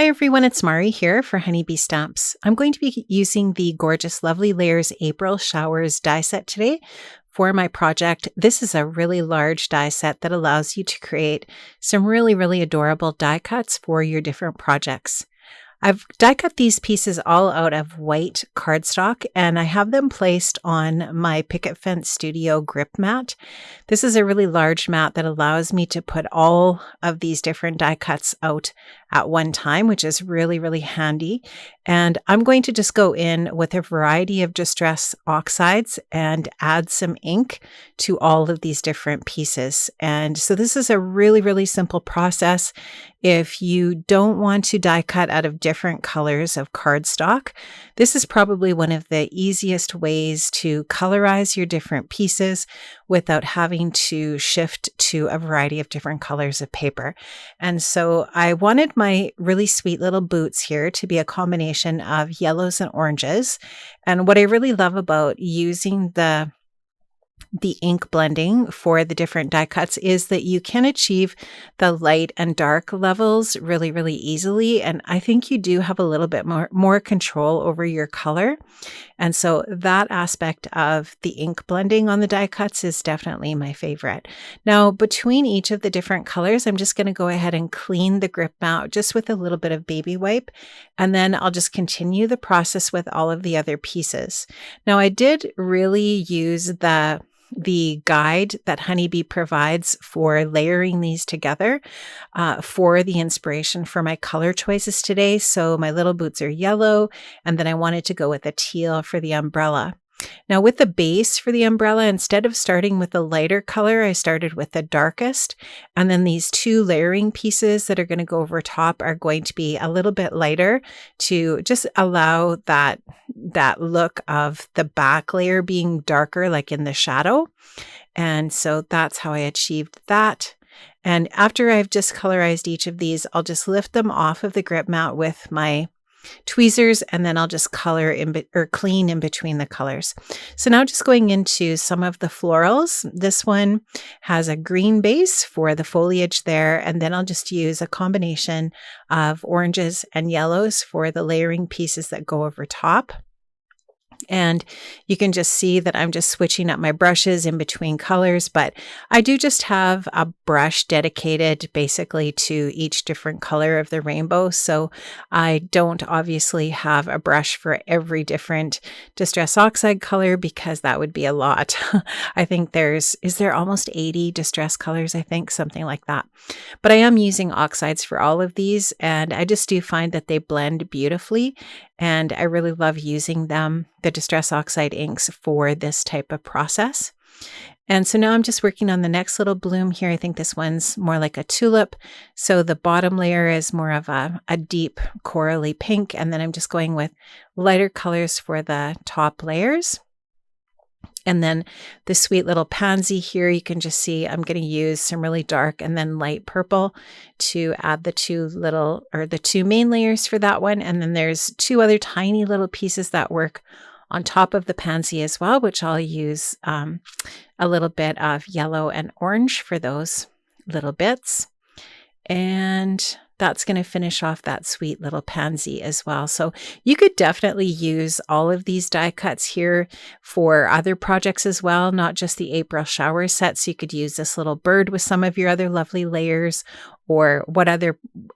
Hi everyone, it's Mari here for Honeybee Stamps. I'm going to be using the gorgeous Lovely Layers April Showers die set today for my project. This is a really large die set that allows you to create some really adorable die cuts for your different projects. I've die cut these pieces all out of white cardstock and I have them placed on my Picket Fence Studio grip mat. This is a really large mat that allows me to put all of these different die cuts out at one time, which is really handy. And I'm going to just go in with a variety of distress oxides and add some ink to all of these different pieces. And so this is a really simple process. If you don't want to die cut out of different colors of cardstock, this is probably one of the easiest ways to colorize your different pieces without having to shift to a variety of different colors of paper. And so I wanted my really sweet little boots here to be a combination of yellows and oranges. And what I really love about using the ink blending for the different die cuts is that you can achieve the light and dark levels really easily. And I think you do have a little bit more control over your color. And so that aspect of the ink blending on the die cuts is definitely my favorite. Now, between each of the different colors, I'm just going to go ahead and clean the grip mat just with a little bit of baby wipe. And then I'll just continue the process with all of the other pieces. Now, I did really use the guide that Honeybee provides for layering these together for the inspiration for my color choices today. So my little boots are yellow, and then I wanted to go with a teal for the umbrella. Now with the base for the umbrella, instead of starting with the lighter color, I started with the darkest. And then these two layering pieces that are going to go over top are going to be a little bit lighter to just allow that look of the back layer being darker, like in the shadow. And so that's how I achieved that. And after I've just colorized each of these, I'll just lift them off of the grip mat with my tweezers, and then I'll just color clean in between the colors. So now just going into some of the florals. This one has a green base for the foliage there, and then I'll just use a combination of oranges and yellows for the layering pieces that go over top. And you can just see that I'm just switching up my brushes in between colors, but I do just have a brush dedicated basically to each different color of the rainbow. So I don't obviously have a brush for every different Distress Oxide color because that would be a lot. I think is there almost 80 distress colors? I think something like that. But I am using oxides for all of these, and I just do find that they blend beautifully. And I really love using them, the Distress Oxide inks, for this type of process. And so now I'm just working on the next little bloom here. I think this one's more like a tulip. So the bottom layer is more of a deep corally pink. And then I'm just going with lighter colors for the top layers. And then the sweet little pansy here, you can just see I'm going to use some really dark and then light purple to add the two main layers for that one. And then there's two other tiny little pieces that work on top of the pansy as well, which I'll use a little bit of yellow and orange for those little bits. And that's going to finish off that sweet little pansy as well. So you could definitely use all of these die cuts here for other projects as well, not just the April shower sets. You could use this little bird with some of your other lovely layers, or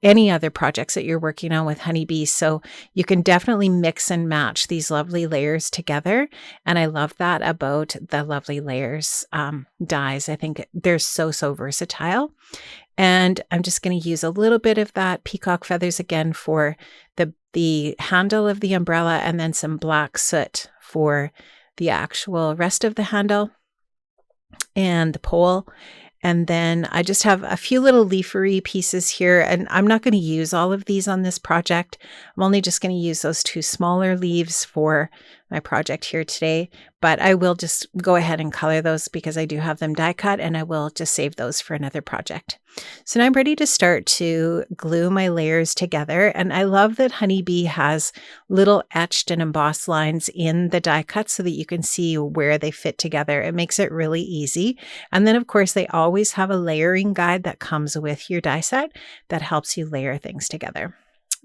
any other projects that you're working on with Honeybee. So you can definitely mix and match these lovely layers together. And I love that about the Lovely Layers dies. I think they're so versatile. And I'm just going to use a little bit of that peacock feathers again for the handle of the umbrella, and then some black soot for the actual rest of the handle and the pole. And then I just have a few little leafery pieces here, and I'm not going to use all of these on this project. I'm only just going to use those two smaller leaves for my project here today, but I will just go ahead and color those because I do have them die cut, and I will just save those for another project. So now I'm ready to start to glue my layers together, and I love that Honeybee has little etched and embossed lines in the die cut so that you can see where they fit together. It makes it really easy. And then of course they always have a layering guide that comes with your die set that helps you layer things together.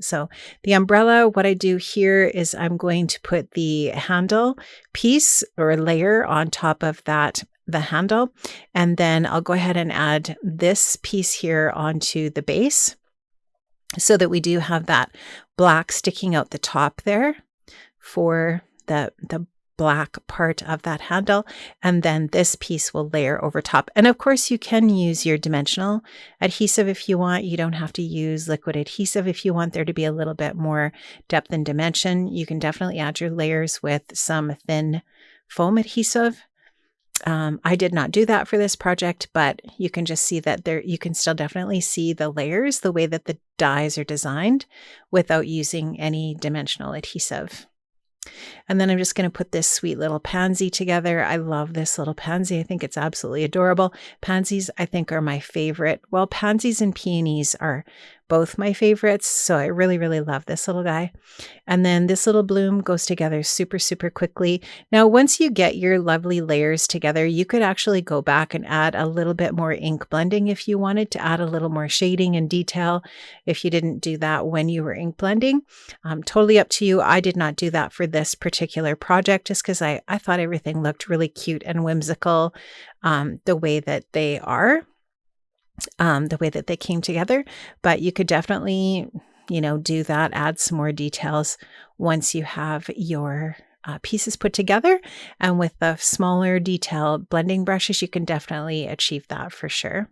So the umbrella, what I do here is I'm going to put the handle piece or layer on top of that, the handle, and then I'll go ahead and add this piece here onto the base so that we do have that black sticking out the top there for the black part of that handle, and then this piece will layer over top. And of course, you can use your dimensional adhesive if you want. You don't have to use liquid adhesive if you want there to be a little bit more depth and dimension. You can definitely add your layers with some thin foam adhesive. I did not do that for this project, but you can just see that there, you can still definitely see the layers, the way that the dies are designed without using any dimensional adhesive. And then I'm just going to put this sweet little pansy together. I love this little pansy. I think it's absolutely adorable. Pansies, I think, are my favorite. Well, pansies and peonies are both my favorites. So I really, really love this little guy. And then this little bloom goes together super, super quickly. Now, once you get your lovely layers together, you could actually go back and add a little bit more ink blending if you wanted to add a little more shading and detail. If you didn't do that when you were ink blending, totally up to you. I did not do that for this particular project just because I thought everything looked really cute and whimsical the way that they are. The way that they came together, but you could definitely, do that, add some more details once you have your pieces put together. And with the smaller detail blending brushes, you can definitely achieve that for sure.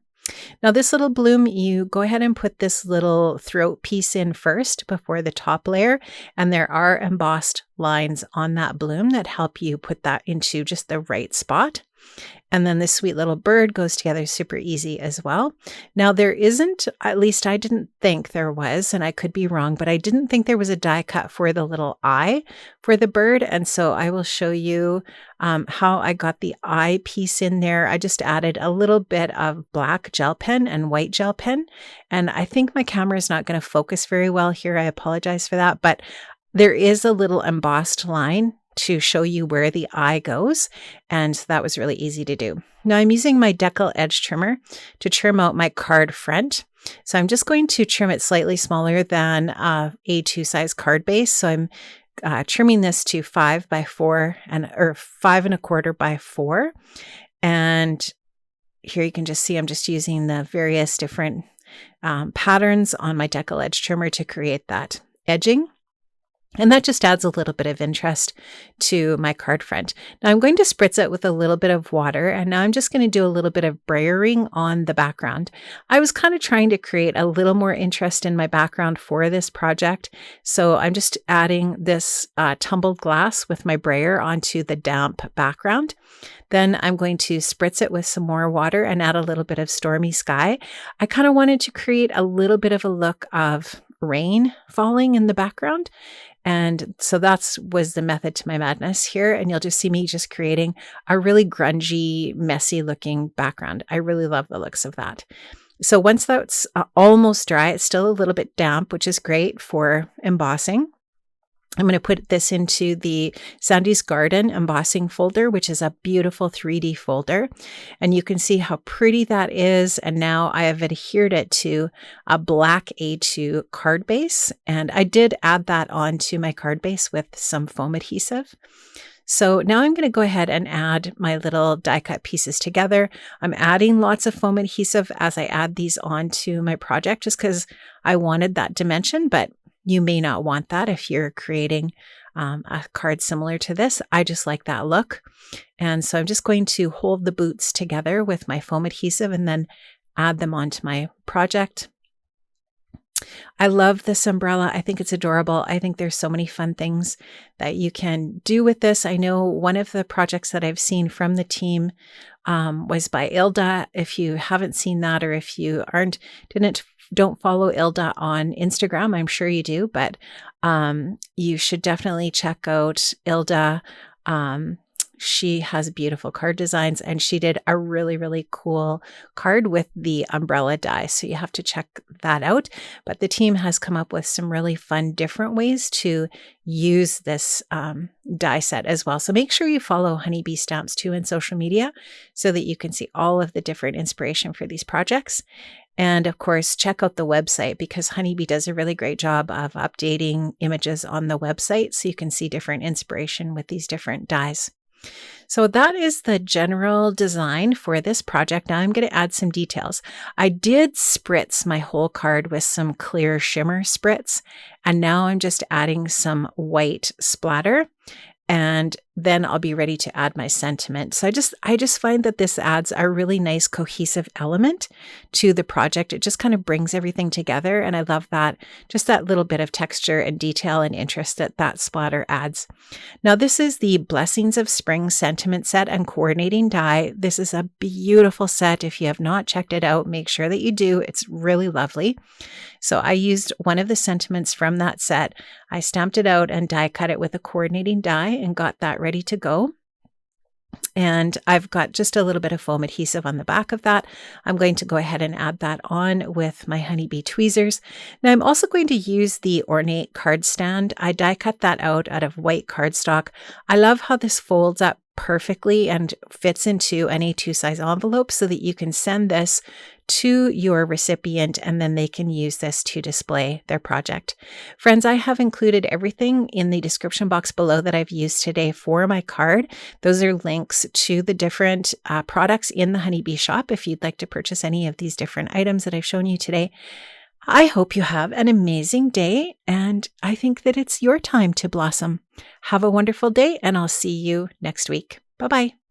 Now this little bloom, you go ahead and put this little throat piece in first before the top layer. And there are embossed lines on that bloom that help you put that into just the right spot. And then this sweet little bird goes together super easy as well. Now there isn't, at least I didn't think there was, and I could be wrong, but I didn't think there was a die cut for the little eye for the bird. And so I will show you how I got the eye piece in there. I just added a little bit of black gel pen and white gel pen. And I think my camera is not going to focus very well here. I apologize for that, but there is a little embossed line to show you where the eye goes. And that was really easy to do. Now I'm using my decal edge trimmer to trim out my card front. So I'm just going to trim it slightly smaller than A2 size card base. So I'm trimming this to 5 by 4 or 5 1/4 by 4. And here you can just see I'm just using the various different patterns on my decal edge trimmer to create that edging. And that just adds a little bit of interest to my card front. Now I'm going to spritz it with a little bit of water, and now I'm just going to do a little bit of brayering on the background. I was kind of trying to create a little more interest in my background for this project. So I'm just adding this tumbled glass with my brayer onto the damp background. Then I'm going to spritz it with some more water and add a little bit of stormy sky. I kind of wanted to create a little bit of a look of rain falling in the background. And so that was the method to my madness here. And you'll just see me just creating a really grungy, messy looking background. I really love the looks of that. So once that's almost dry, it's still a little bit damp, which is great for embossing. I'm going to put this into the Sandy's Garden embossing folder, which is a beautiful 3D folder. And you can see how pretty that is. And now I have adhered it to a black A2 card base. And I did add that onto my card base with some foam adhesive. So now I'm going to go ahead and add my little die cut pieces together. I'm adding lots of foam adhesive as I add these onto my project just because I wanted that dimension, but you may not want that if you're creating a card similar to this. I just like that look. And so I'm just going to hold the boots together with my foam adhesive and then add them onto my project. I love this umbrella. I think it's adorable. I think there's so many fun things that you can do with this. I know one of the projects that I've seen from the team was by Ilda. If you haven't seen that, or if you don't follow Ilda on Instagram, I'm sure you do, but you should definitely check out Ilda. She has beautiful card designs, and she did a really, really cool card with the umbrella die. So you have to check that out. But the team has come up with some really fun, different ways to use this die set as well. So make sure you follow Honeybee Stamps too in social media so that you can see all of the different inspiration for these projects. And of course, check out the website because Honeybee does a really great job of updating images on the website so you can see different inspiration with these different dyes. So that is the general design for this project. Now I'm going to add some details. I did spritz my whole card with some clear shimmer spritz, and now I'm just adding some white splatter. And then I'll be ready to add my sentiment. So I just find that this adds a really nice cohesive element to the project. It just kind of brings everything together. And I love that, just that little bit of texture and detail and interest that splatter adds. Now, this is the Blessings of Spring sentiment set and coordinating die. This is a beautiful set. If you have not checked it out, make sure that you do. It's really lovely. So I used one of the sentiments from that set. I stamped it out and die cut it with a coordinating die and got that ready to go. And I've got just a little bit of foam adhesive on the back of that. I'm going to go ahead and add that on with my Honeybee tweezers. Now I'm also going to use the ornate card stand. I die cut that out of white cardstock. I love how this folds up perfectly and fits into an A2 size envelope so that you can send this to your recipient and then they can use this to display their project. Friends, I have included everything in the description box below that I've used today for my card. Those are links to the different products in the Honeybee shop if you'd like to purchase any of these different items that I've shown you today. I hope you have an amazing day, and I think that it's your time to blossom. Have a wonderful day, and I'll see you next week. Bye-bye.